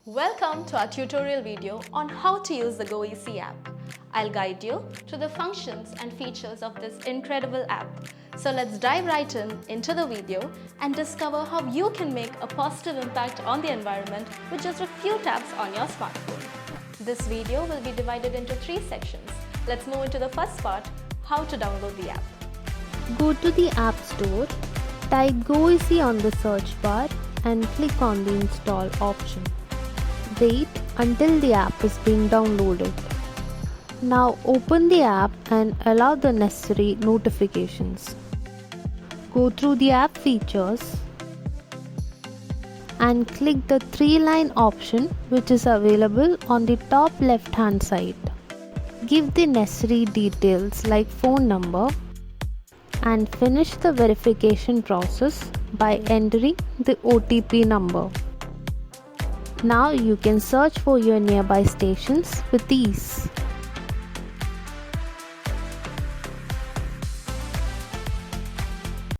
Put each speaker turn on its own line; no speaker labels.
Welcome to our tutorial video on how to use the GoEasy app. I'll guide you to the functions and features of this incredible app. So let's dive right into the video and discover how you can make a positive impact on the environment with just a few taps on your smartphone. This video will be divided into 3 sections. Let's move into the first part, how to download the app.
Go to the App Store, type GoEasy on the search bar and click on the install option. Wait until the app is being downloaded. Now open the app and allow the necessary notifications. Go through the app features and click the 3-line option which is available on the top left hand side. Give the necessary details like phone number and finish the verification process by entering the OTP number. Now you can search for your nearby stations with ease.